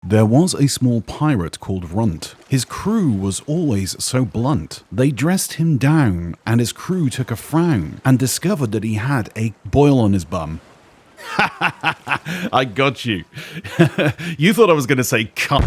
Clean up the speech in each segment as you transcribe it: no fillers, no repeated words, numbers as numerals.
There was a small pirate called Runt. His crew was always so blunt. They dressed him down, and his crew took a frown and discovered that he had a boil on his bum. I got you. You thought I was going to say cut.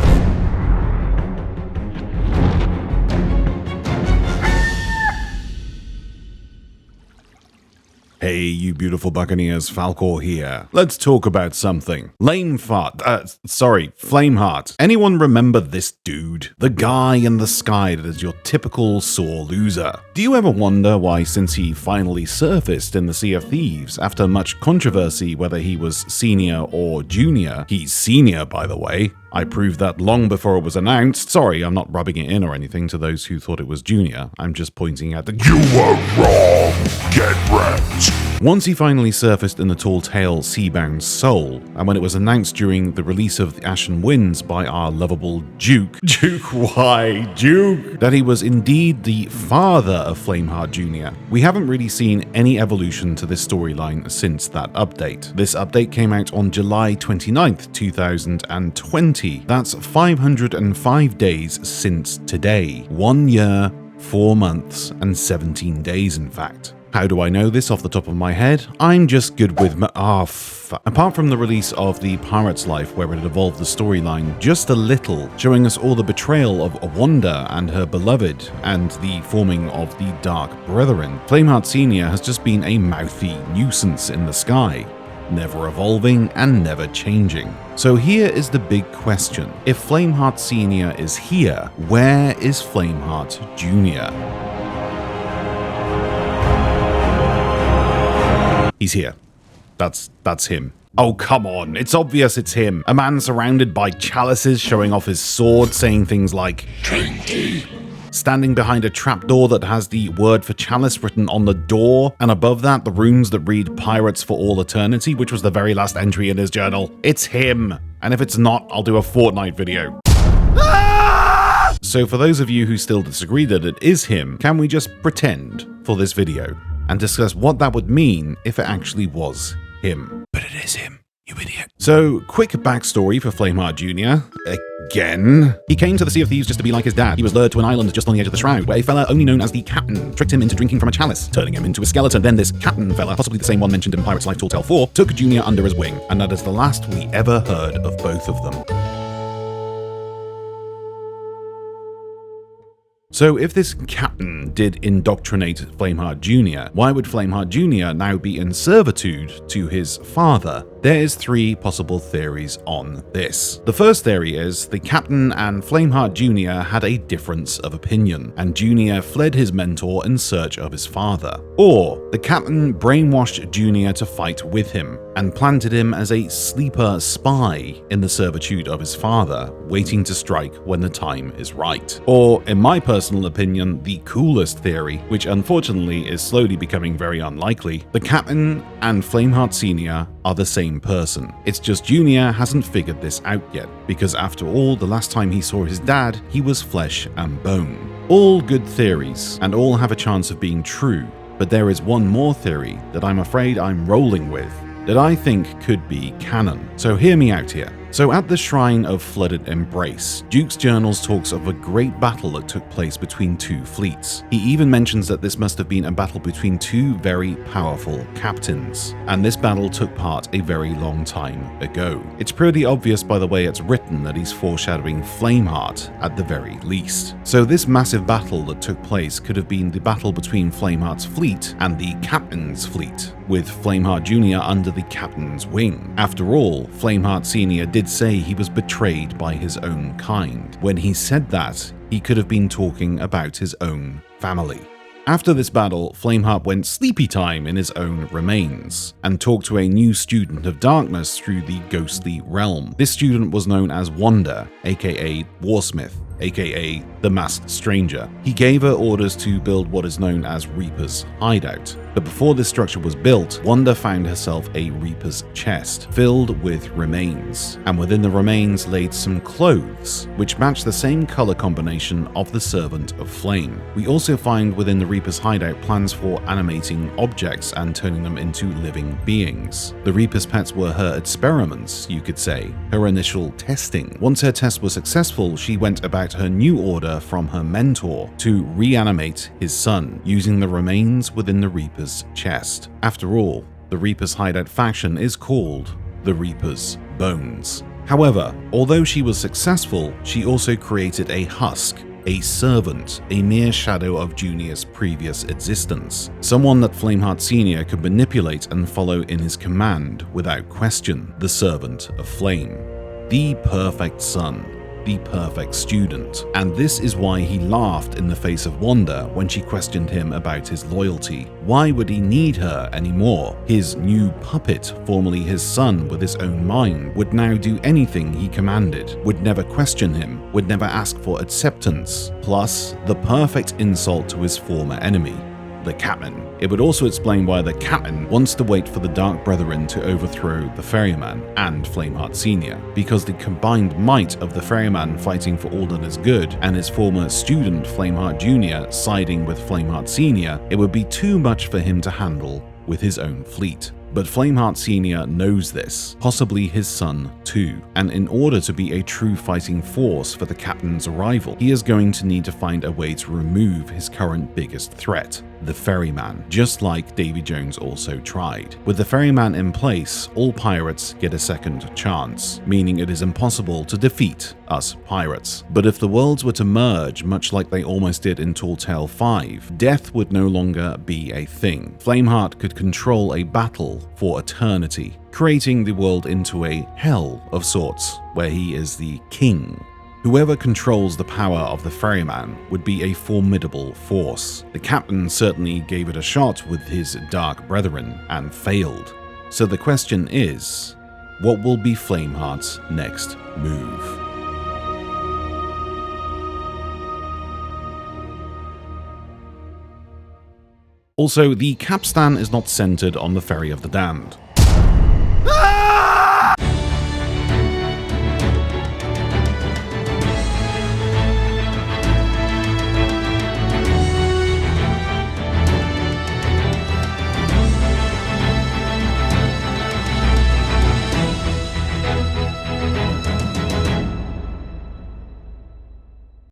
Hey, you beautiful buccaneers, Falcore here. Let's talk about something. Flameheart. Anyone remember this dude? The guy in the sky that is your typical sore loser. Do you ever wonder why, since he finally surfaced in the Sea of Thieves, after much controversy whether he was senior or junior, he's senior by the way, I proved that long before it was announced. Sorry, I'm not rubbing it in or anything to those who thought it was junior. I'm just pointing out that you were wrong. Get wrecked. Once he finally surfaced in the Tall Tale Seabound Soul, and when it was announced during the release of the Ashen Winds by our lovable Duke, that he was indeed the father of Flameheart Jr., we haven't really seen any evolution to this storyline since that update. This update came out on July 29th, 2020. That's 505 days since today. 1 year, 4 months, and 17 days in fact. How do I know this off the top of my head? I'm just good with Apart from the release of The Pirate's Life, where it evolved the storyline just a little, showing us all the betrayal of Wanda and her beloved, and the forming of the Dark Brethren, Flameheart Sr. has just been a mouthy nuisance in the sky, never evolving and never changing. So here is the big question. If Flameheart Sr. is here, where is Flameheart Jr.? He's here. That's him. Oh, come on. It's obvious it's him. A man surrounded by chalices, showing off his sword, saying things like, "Drink deep." Standing behind a trapdoor that has the word for chalice written on the door, and above that, the runes that read Pirates for All Eternity, which was the very last entry in his journal. It's him. And if it's not, I'll do a Fortnite video. So for those of you who still disagree that it is him, can we just pretend for this video and discuss what that would mean if it actually was him? But it is him, you idiot. So, quick backstory for Flameheart Jr. Again. He came to the Sea of Thieves just to be like his dad. He was lured to an island just on the edge of the Shroud, where a fella only known as the Captain tricked him into drinking from a chalice, turning him into a skeleton. Then this Captain fella, possibly the same one mentioned in Pirate's Life Tall Tale 4, took Junior under his wing, and that is the last we ever heard of both of them. So if this captain did indoctrinate Flameheart Jr., why would Flameheart Jr. now be in servitude to his father? There is 3 possible theories on this. The first theory is the captain and Flameheart Jr. had a difference of opinion, and Jr. fled his mentor in search of his father. Or the captain brainwashed Jr. to fight with him, and planted him as a sleeper spy in the servitude of his father, waiting to strike when the time is right. Or, in my personal opinion, the coolest theory, which unfortunately is slowly becoming very unlikely, the captain and Flameheart Sr. are the same person. It's just Junior hasn't figured this out yet, because after all, the last time he saw his dad, he was flesh and bone. All good theories, and all have a chance of being true, but there is one more theory that I'm afraid I'm rolling with, that I think could be canon. So hear me out here. So at the Shrine of Flooded Embrace, Duke's journals talks of a great battle that took place between 2 fleets. He even mentions that this must have been a battle between 2 very powerful captains, and this battle took part a very long time ago. It's pretty obvious by the way it's written that he's foreshadowing Flameheart at the very least. So this massive battle that took place could have been the battle between Flameheart's fleet and the captain's fleet, with Flameheart Jr. under the captain's wing. After all, Flameheart Sr. did say he was betrayed by his own kind. When he said that, he could have been talking about his own family. After this battle, Flameheart went sleepy time in his own remains, and talked to a new student of darkness through the ghostly realm. This student was known as Wanda, aka Warsmith, aka the Masked Stranger. He gave her orders to build what is known as Reaper's Hideout. But before this structure was built, Wanda found herself a Reaper's chest filled with remains, and within the remains laid some clothes, which match the same color combination of the Servant of Flame. We also find within the Reaper's Hideout plans for animating objects and turning them into living beings. The Reaper's pets were her experiments, you could say, her initial testing. Once her test was successful, she went about her new order from her mentor to reanimate his son, using the remains within the Reaper's chest. After all, the Reaper's Hideout faction is called the Reaper's Bones. However, although she was successful, she also created a husk, a servant, a mere shadow of Junior's previous existence, someone that Flameheart Sr. could manipulate and follow in his command without question, the Servant of Flame. The perfect son, the perfect student. And this is why he laughed in the face of Wanda when she questioned him about his loyalty. Why would he need her anymore? His new puppet, formerly his son with his own mind, would now do anything he commanded, would never question him, would never ask for acceptance. Plus, the perfect insult to his former enemy, the Captain. It would also explain why the Captain wants to wait for the Dark Brethren to overthrow the Ferryman and Flameheart Sr., because the combined might of the Ferryman fighting for all that is good and his former student Flameheart Jr. siding with Flameheart Sr., it would be too much for him to handle with his own fleet. But Flameheart Sr. knows this, possibly his son too, and in order to be a true fighting force for the Captain's arrival, he is going to need to find a way to remove his current biggest threat, the Ferryman, just like Davy Jones also tried. With the Ferryman in place, all pirates get a second chance, meaning it is impossible to defeat us pirates. But if the worlds were to merge, much like they almost did in Tall Tale 5, death would no longer be a thing. Flameheart could control a battle for eternity, creating the world into a hell of sorts, where he is the king. Whoever controls the power of the Ferryman would be a formidable force. The Captain certainly gave it a shot with his Dark Brethren and failed. So the question is, what will be Flameheart's next move? Also, the capstan is not centered on the Ferry of the Damned. Ah!